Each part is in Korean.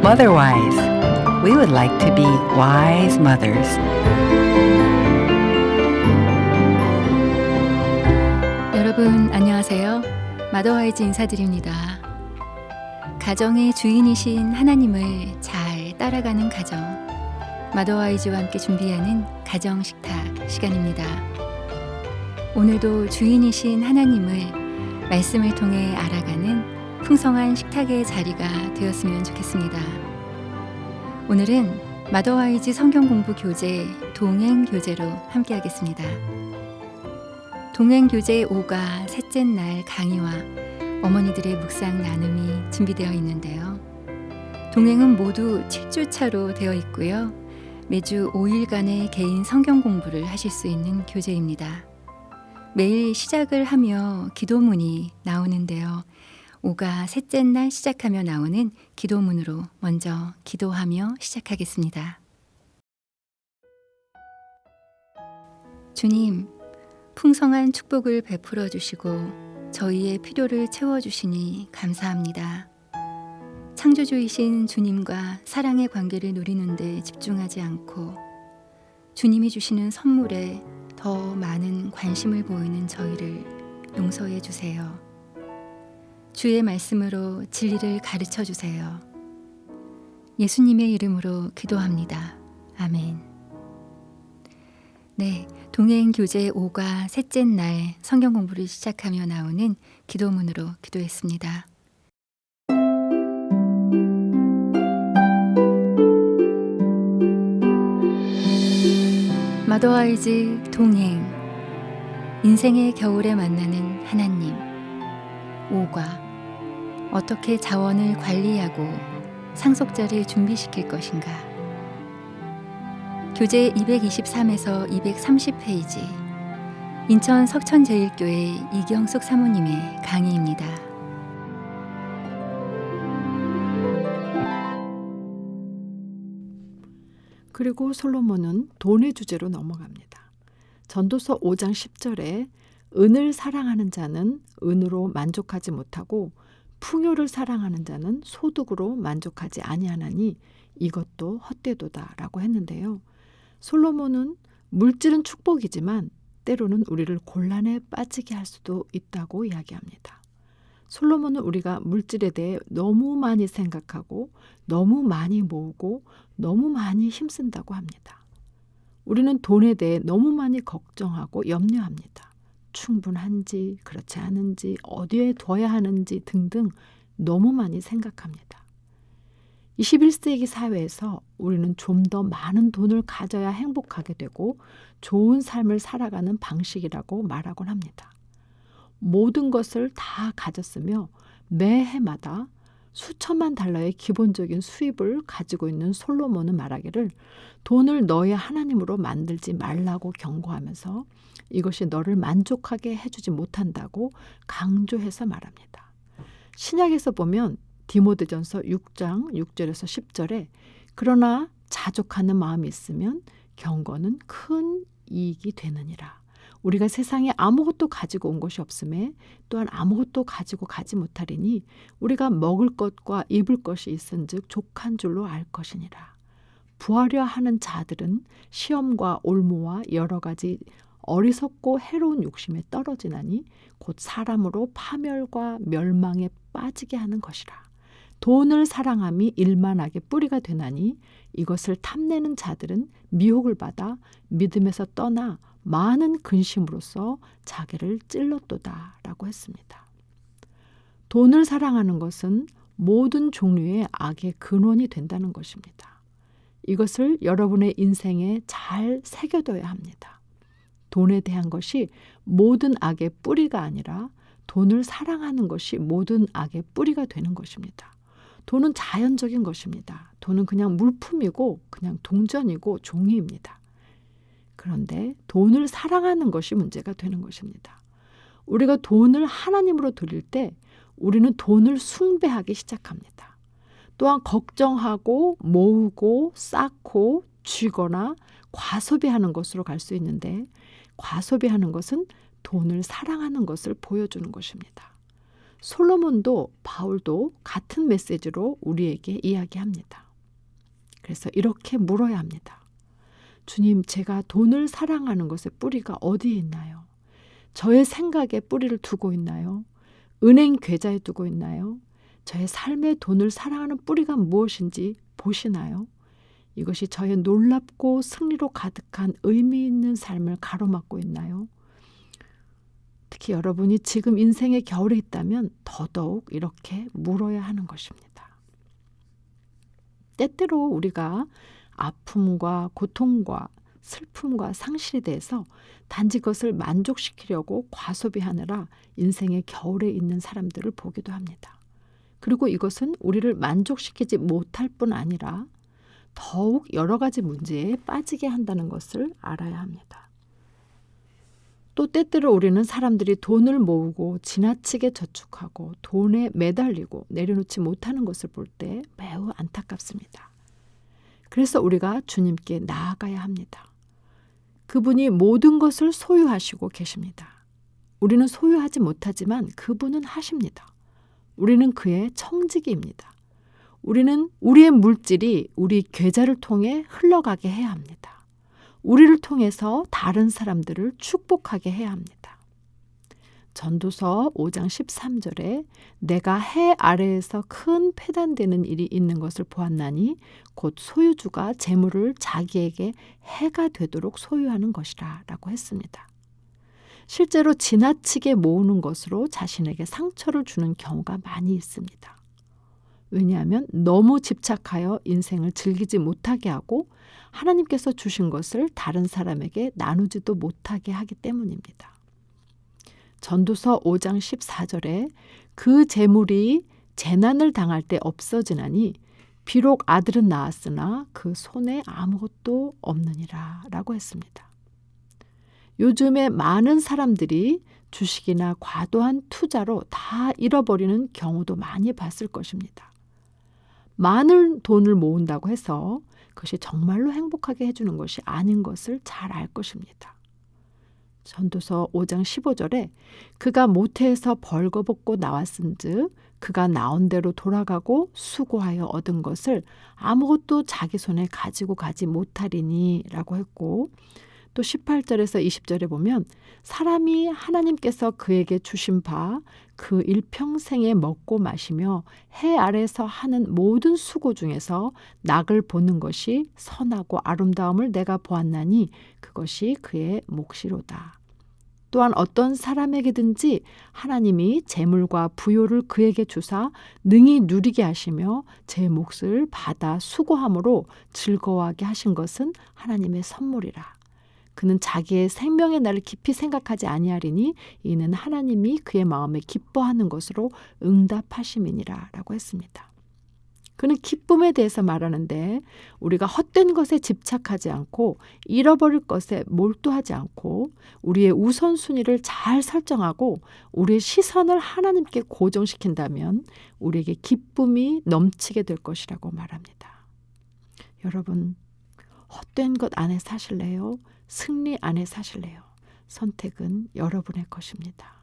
Motherwise, we would like to be wise mothers. 여러분 안녕하세요. 마더와이즈 인사드립니다. 가정의 주인이신 하나님을 잘 따라가는 가정, 마더와이즈와 함께 준비하는 가정식탁 시간입니다. 오늘도 주인이신 하나님을 말씀을 통해 알아가는 풍성한 식탁의 자리가 되었으면 좋겠습니다. 오늘은 마더와이즈 성경 공부 교재 동행 교재로 함께 하겠습니다. 동행 교재 5가 셋째 날 강의와 어머니들의 묵상 나눔이 준비되어 있는데요. 동행은 모두 7주 차로 되어 있고요. 매주 5일간의 개인 성경 공부를 하실 수 있는 교재입니다. 매일 시작을 하며 기도문이 나오는데요. 5가 셋째 날 시작하며 나오는 기도문으로 먼저 기도하며 시작하겠습니다. 주님, 풍성한 축복을 베풀어 주시고 저희의 필요를 채워주시니 감사합니다. 창조주이신 주님과 사랑의 관계를 누리는 데 집중하지 않고 주님이 주시는 선물에 더 많은 관심을 보이는 저희를 용서해 주세요. 주의 말씀으로 진리를 가르쳐 주세요. 예수님의 이름으로 기도합니다. 아멘. 네, 동행 교재 5가 셋째 날 성경 공부를 시작하며 나오는 기도문으로 기도했습니다. 마더와이즈 동행, 인생의 겨울에 만나는 하나님. 5과 어떻게 자원을 관리하고 상속자를 준비시킬 것인가. 교재 223에서 230페이지, 인천 석천제일교회 이경숙 사모님의 강의입니다. 그리고 솔로몬은 돈의 주제로 넘어갑니다. 전도서 5장 10절에 은을 사랑하는 자는 은으로 만족하지 못하고 풍요를 사랑하는 자는 소득으로 만족하지 아니하나니 이것도 헛되도다라고 했는데요. 솔로몬은 물질은 축복이지만 때로는 우리를 곤란에 빠지게 할 수도 있다고 이야기합니다. 솔로몬은 우리가 물질에 대해 너무 많이 생각하고 너무 많이 모으고 너무 많이 힘쓴다고 합니다. 우리는 돈에 대해 너무 많이 걱정하고 염려합니다. 충분한지 그렇지 않은지 어디에 둬야 하는지 등등 너무 많이 생각합니다. 21세기 사회에서 우리는 좀 더 많은 돈을 가져야 행복하게 되고 좋은 삶을 살아가는 방식이라고 말하곤 합니다. 모든 것을 다 가졌으며 매해마다 수천만 달러의 기본적인 수입을 가지고 있는 솔로몬은 말하기를 돈을 너의 하나님으로 만들지 말라고 경고하면서 이것이 너를 만족하게 해주지 못한다고 강조해서 말합니다. 신약에서 보면 디모데전서 6장 6절에서 10절에 그러나 자족하는 마음이 있으면 경건은 큰 이익이 되느니라. 우리가 세상에 아무것도 가지고 온 것이 없음에 또한 아무것도 가지고 가지 못하리니 우리가 먹을 것과 입을 것이 있은즉 족한 줄로 알 것이니라. 부하려 하는 자들은 시험과 올무와 여러 가지 어리석고 해로운 욕심에 떨어지나니 곧 사람으로 파멸과 멸망에 빠지게 하는 것이라. 돈을 사랑함이 일만하게 뿌리가 되나니 이것을 탐내는 자들은 미혹을 받아 믿음에서 떠나 많은 근심으로써 자기를 찔렀도다라고 했습니다. 돈을 사랑하는 것은 모든 종류의 악의 근원이 된다는 것입니다. 이것을 여러분의 인생에 잘 새겨둬야 합니다. 돈에 대한 것이 모든 악의 뿌리가 아니라 돈을 사랑하는 것이 모든 악의 뿌리가 되는 것입니다. 돈은 자연적인 것입니다. 돈은 그냥 물품이고 그냥 동전이고 종이입니다. 그런데 돈을 사랑하는 것이 문제가 되는 것입니다. 우리가 돈을 하나님으로 드릴 때 우리는 돈을 숭배하기 시작합니다. 또한 걱정하고 모으고 쌓고 쥐거나 과소비하는 것으로 갈 수 있는데 과소비하는 것은 돈을 사랑하는 것을 보여주는 것입니다. 솔로몬도 바울도 같은 메시지로 우리에게 이야기합니다. 그래서 이렇게 물어야 합니다. 주님, 제가 돈을 사랑하는 것의 뿌리가 어디에 있나요? 저의 생각에 뿌리를 두고 있나요? 은행 계좌에 두고 있나요? 저의 삶에 돈을 사랑하는 뿌리가 무엇인지 보시나요? 이것이 저의 놀랍고 승리로 가득한 의미 있는 삶을 가로막고 있나요? 특히 여러분이 지금 인생의 겨울에 있다면 더더욱 이렇게 물어야 하는 것입니다. 때때로 우리가 아픔과 고통과 슬픔과 상실에 대해서 단지 그것을 만족시키려고 과소비하느라 인생의 겨울에 있는 사람들을 보기도 합니다. 그리고 이것은 우리를 만족시키지 못할 뿐 아니라 더욱 여러 가지 문제에 빠지게 한다는 것을 알아야 합니다. 또 때때로 우리는 사람들이 돈을 모으고 지나치게 저축하고 돈에 매달리고 내려놓지 못하는 것을 볼 때 매우 안타깝습니다. 그래서 우리가 주님께 나아가야 합니다. 그분이 모든 것을 소유하시고 계십니다. 우리는 소유하지 못하지만 그분은 하십니다. 우리는 그의 청지기입니다. 우리는 우리의 물질이 우리 계좌를 통해 흘러가게 해야 합니다. 우리를 통해서 다른 사람들을 축복하게 해야 합니다. 전도서 5장 13절에 내가 해 아래에서 큰 패단되는 일이 있는 것을 보았나니 곧 소유주가 재물을 자기에게 해가 되도록 소유하는 것이라 라고 했습니다. 실제로 지나치게 모으는 것으로 자신에게 상처를 주는 경우가 많이 있습니다. 왜냐하면 너무 집착하여 인생을 즐기지 못하게 하고 하나님께서 주신 것을 다른 사람에게 나누지도 못하게 하기 때문입니다. 전도서 5장 14절에 그 재물이 재난을 당할 때 없어지나니 비록 아들은 낳았으나 그 손에 아무것도 없느니라 라고 했습니다. 요즘에 많은 사람들이 주식이나 과도한 투자로 다 잃어버리는 경우도 많이 봤을 것입니다. 많은 돈을 모은다고 해서 그것이 정말로 행복하게 해주는 것이 아닌 것을 잘 알 것입니다. 전도서 5장 15절에 그가 모태에서 벌거벗고 나왔은즉 그가 나온 대로 돌아가고 수고하여 얻은 것을 아무것도 자기 손에 가지고 가지 못하리니 라고 했고, 또 18절에서 20절에 보면 사람이 하나님께서 그에게 주신 바 그 일평생에 먹고 마시며 해 아래서 하는 모든 수고 중에서 낙을 보는 것이 선하고 아름다움을 내가 보았나니 그것이 그의 몫이로다. 또한 어떤 사람에게든지 하나님이 재물과 부요를 그에게 주사 능히 누리게 하시며 제 몫을 받아 수고함으로 즐거워하게 하신 것은 하나님의 선물이라. 그는 자기의 생명의 날을 깊이 생각하지 아니하리니 이는 하나님이 그의 마음에 기뻐하는 것으로 응답하심이니라 라고 했습니다. 그는 기쁨에 대해서 말하는데 우리가 헛된 것에 집착하지 않고 잃어버릴 것에 몰두하지 않고 우리의 우선순위를 잘 설정하고 우리의 시선을 하나님께 고정시킨다면 우리에게 기쁨이 넘치게 될 것이라고 말합니다. 여러분, 헛된 것 안에 사실래요? 승리 안에 사실래요? 선택은 여러분의 것입니다.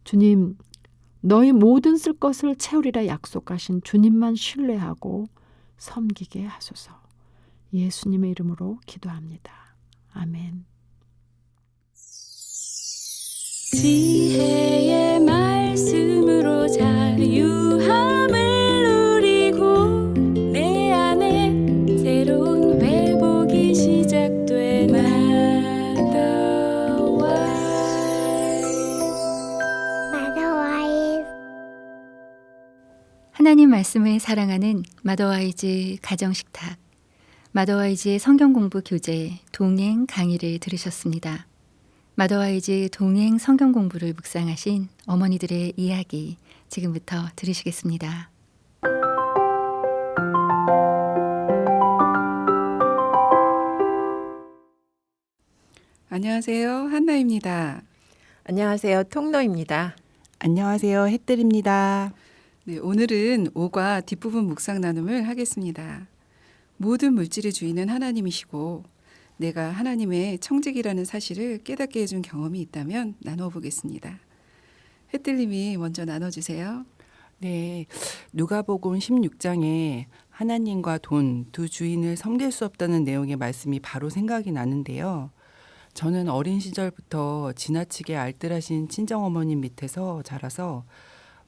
주님, 너희 모든 쓸 것을 채우리라 약속하신 주님만 신뢰하고 섬기게 하소서. 예수님의 이름으로 기도합니다. 아멘. 지혜의 말씀으로 자유함을 누리고 내 안에 새로운 회복이 시작돼 마더와이즈. 하나님 말씀을 사랑하는 마더와이즈 가정식탁, 마더와이즈의 성경공부 교재 동행 강의를 들으셨습니다. 마더와이즈 동행 성경공부를 묵상하신 어머니들의 이야기 지금부터 들으시겠습니다. 안녕하세요. 한나입니다. 안녕하세요. 통로입니다. 안녕하세요. 햇들입니다. 네, 오늘은 5과 뒷부분 묵상 나눔을 하겠습니다. 모든 물질의 주인은 하나님이시고 내가 하나님의 청직이라는 사실을 깨닫게 해준 경험이 있다면 나누어 보겠습니다. 햇들님이 먼저 나눠주세요. 네, 누가복음 16장에 하나님과 돈 두 주인을 섬길 수 없다는 내용의 말씀이 바로 생각이 나는데요. 저는 어린 시절부터 지나치게 알뜰하신 친정어머님 밑에서 자라서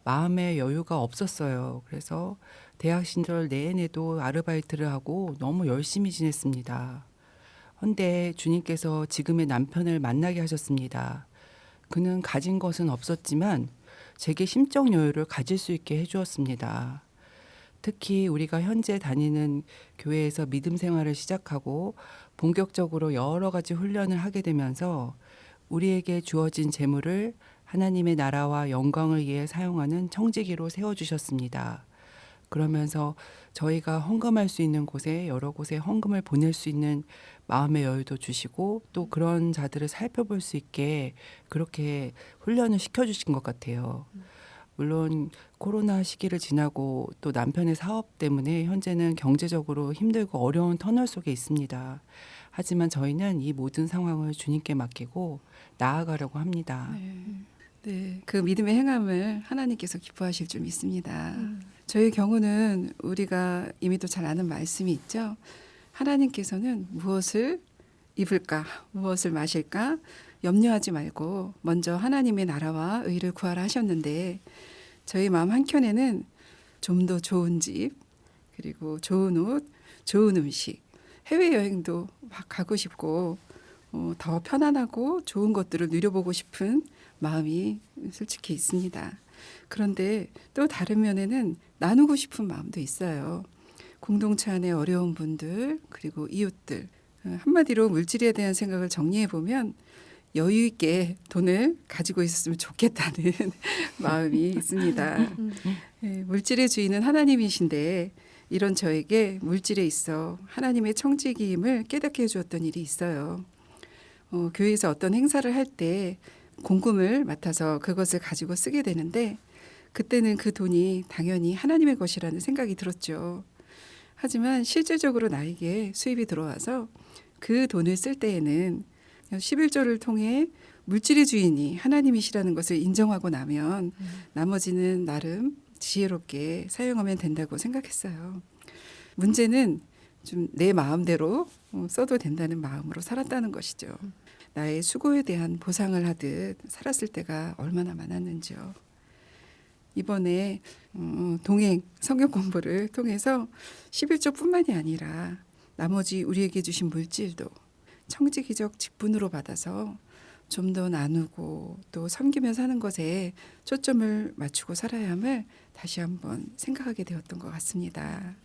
마음의 여유가 없었어요. 그래서 대학 시절 내내도 아르바이트를 하고 너무 열심히 지냈습니다. 헌데 주님께서 지금의 남편을 만나게 하셨습니다. 그는 가진 것은 없었지만 제게 심적 여유를 가질 수 있게 해주었습니다. 특히 우리가 현재 다니는 교회에서 믿음 생활을 시작하고 본격적으로 여러 가지 훈련을 하게 되면서 우리에게 주어진 재물을 하나님의 나라와 영광을 위해 사용하는 청지기로 세워주셨습니다. 그러면서 저희가 헌금할 수 있는 곳에 여러 곳에 헌금을 보낼 수 있는 마음의 여유도 주시고 또 그런 자들을 살펴볼 수 있게 그렇게 훈련을 시켜주신 것 같아요. 물론 코로나 시기를 지나고 또 남편의 사업 때문에 현재는 경제적으로 힘들고 어려운 터널 속에 있습니다. 하지만 저희는 이 모든 상황을 주님께 맡기고 나아가려고 합니다. 네, 그 믿음의 행함을 하나님께서 기뻐하실 줄 믿습니다. 저희 경우는 우리가 이미도 잘 아는 말씀이 있죠. 하나님께서는 무엇을 입을까, 무엇을 마실까 염려하지 말고 먼저 하나님의 나라와 의를 구하라 하셨는데 저희 마음 한켠에는 좀 더 좋은 집, 그리고 좋은 옷, 좋은 음식, 해외여행도 막 가고 싶고 더 편안하고 좋은 것들을 누려보고 싶은 마음이 솔직히 있습니다. 그런데 또 다른 면에는 나누고 싶은 마음도 있어요. 공동체 안에 어려운 분들 그리고 이웃들, 한마디로 물질에 대한 생각을 정리해 보면 여유 있게 돈을 가지고 있었으면 좋겠다는 마음이 있습니다. 네, 물질의 주인은 하나님이신데 이런 저에게 물질에 있어 하나님의 청지기임을 깨닫게 해주었던 일이 있어요. 교회에서 어떤 행사를 할 때 공금을 맡아서 그것을 가지고 쓰게 되는데 그때는 그 돈이 당연히 하나님의 것이라는 생각이 들었죠. 하지만 실질적으로 나에게 수입이 들어와서 그 돈을 쓸 때에는 11조를 통해 물질의 주인이 하나님이시라는 것을 인정하고 나면 나머지는 나름 지혜롭게 사용하면 된다고 생각했어요. 문제는 좀 내 마음대로 써도 된다는 마음으로 살았다는 것이죠. 나의 수고에 대한 보상을 하듯 살았을 때가 얼마나 많았는지요. 이번에 동행 성경 공부를 통해서 11조뿐만이 아니라 나머지 우리에게 주신 물질도 청지기적 직분으로 받아서 좀 더 나누고 또 섬기며 사는 것에 초점을 맞추고 살아야 함을 다시 한번 생각하게 되었던 것 같습니다.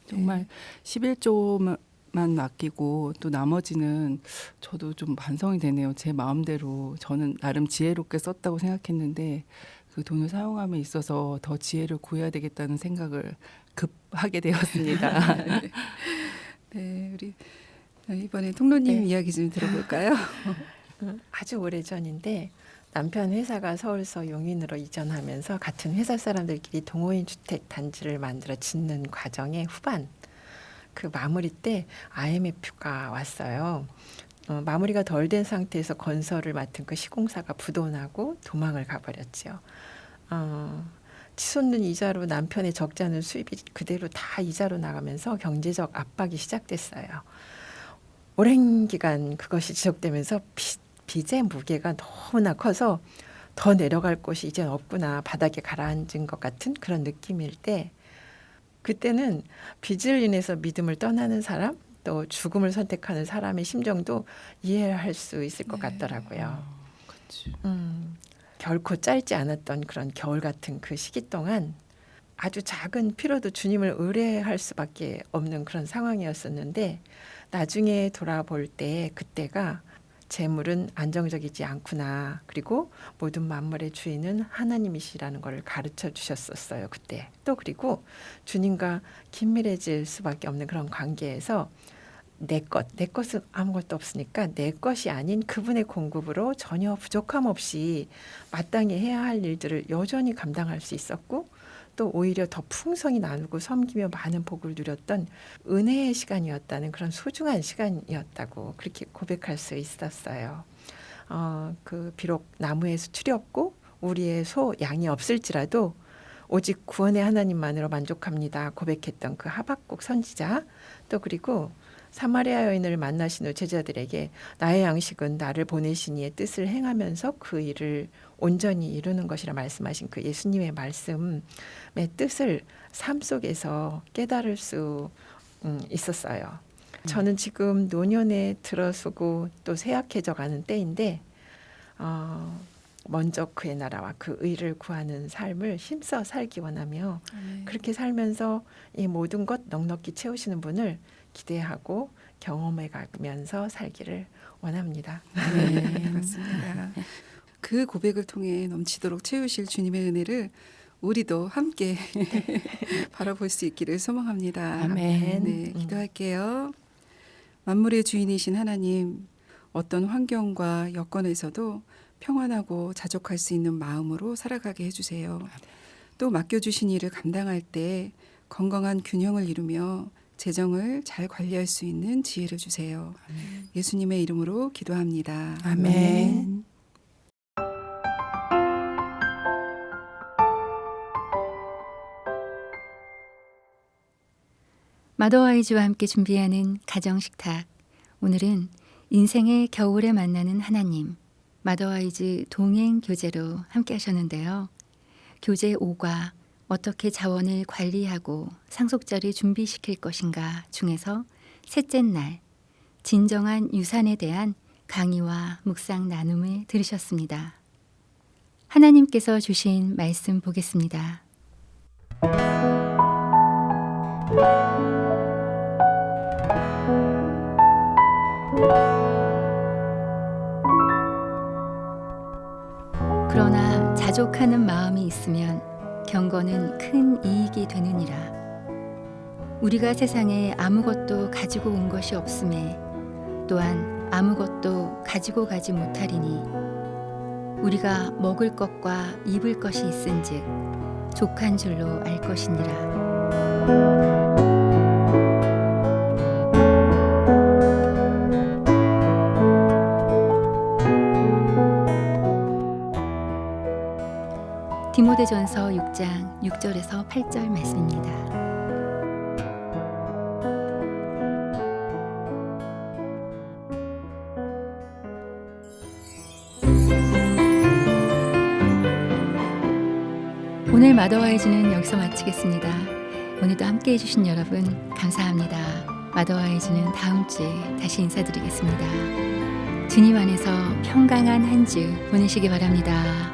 정말 11조만 맡기고 또 나머지는 저도 좀 반성이 되네요. 제 마음대로 저는 나름 지혜롭게 썼다고 생각했는데 그 돈을 사용함에 있어서 더 지혜를 구해야 되겠다는 생각을 급하게 되었습니다. 네, 우리 이번에 통로님 이야기 좀 들어볼까요? 아주 오래전인데 남편 회사가 서울서 용인으로 이전하면서 같은 회사 사람들끼리 동호인 주택 단지를 만들어 짓는 과정의 후반 그 마무리 때 IMF가 왔어요. 마무리가 덜 된 상태에서 건설을 맡은 그 시공사가 부도나고 도망을 가버렸죠. 치솟는 이자로 남편의 적지 않은 수입이 그대로 다 이자로 나가면서 경제적 압박이 시작됐어요. 오랜 기간 그것이 지속되면서 빚의 무게가 너무나 커서 더 내려갈 곳이 이젠 없구나, 바닥에 가라앉은 것 같은 그런 느낌일 때 그때는 빚을 인해서 믿음을 떠나는 사람 또 죽음을 선택하는 사람의 심정도 이해할 수 있을 것 같더라고요. 결코 짧지 않았던 그런 겨울 같은 그 시기 동안 아주 작은 피로도 주님을 의뢰할 수밖에 없는 그런 상황이었었는데 나중에 돌아볼 때 그때가 재물은 안정적이지 않구나. 그리고 모든 만물의 주인은 하나님이시라는 걸 가르쳐 주셨었어요. 그때. 또 그리고 주님과 긴밀해질 수밖에 없는 그런 관계에서 내 것은 아무것도 없으니까 내 것이 아닌 그분의 공급으로 전혀 부족함 없이 마땅히 해야 할 일들을 여전히 감당할 수 있었고 또 오히려 더 풍성히 나누고 섬기며 많은 복을 누렸던 은혜의 시간이었다는 그런 소중한 시간이었다고 그렇게 고백할 수 있었어요. 비록 나무에서 추렸고 우리의 소 양이 없을지라도 오직 구원의 하나님만으로 만족합니다 고백했던 그 하박국 선지자, 또 그리고 사마리아 여인을 만나신 후 제자들에게 나의 양식은 나를 보내신 이의 뜻을 행하면서 그 일을 온전히 이루는 것이라 말씀하신 그 예수님의 말씀의 뜻을 삶 속에서 깨달을 수 있었어요. 저는 지금 노년에 들어서고 또 쇠약해져 가는 때인데 먼저 그의 나라와 그 의를 구하는 삶을 힘써 살기 원하며 그렇게 살면서 이 모든 것 넉넉히 채우시는 분을 기대하고 경험해 가면서 살기를 원합니다. 네, 맞습니다. 그 고백을 통해 넘치도록 채우실 주님의 은혜를 우리도 함께 바라볼 수 있기를 소망합니다. 아멘. 네, 기도할게요. 만물의 주인이신 하나님, 어떤 환경과 여건에서도 평안하고 자족할 수 있는 마음으로 살아가게 해주세요. 또 맡겨주신 일을 감당할 때 건강한 균형을 이루며 재정을 잘 관리할 수 있는 지혜를 주세요. 예수님의 이름으로 기도합니다. 아멘. 마더와이즈와 함께 준비하는 가정식탁. 오늘은 인생의 겨울에 만나는 하나님, 마더와이즈 동행 교재로 함께 하셨는데요. 교재 5과 어떻게 자원을 관리하고 상속자를 준비시킬 것인가 중에서 셋째 날, 진정한 유산에 대한 강의와 묵상 나눔을 들으셨습니다. 하나님께서 주신 말씀 보겠습니다. 그러나 자족하는 마음이 있으면 경건은 큰 이익이 되느니라. 우리가 세상에 아무것도 가지고 온 것이 없음에 또한 아무것도 가지고 가지 못하리니 우리가 먹을 것과 입을 것이 있은즉 족한 줄로 알 것이니라. 디모데전서 6장 6절에서 8절 말씀입니다. 오늘 마더와이즈는 여기서 마치겠습니다. 오늘도 함께해 주신 여러분 감사합니다. 마더와이즈는 다음 주에 다시 인사드리겠습니다. 주님 안에서 평강한 한 주 보내시기 바랍니다.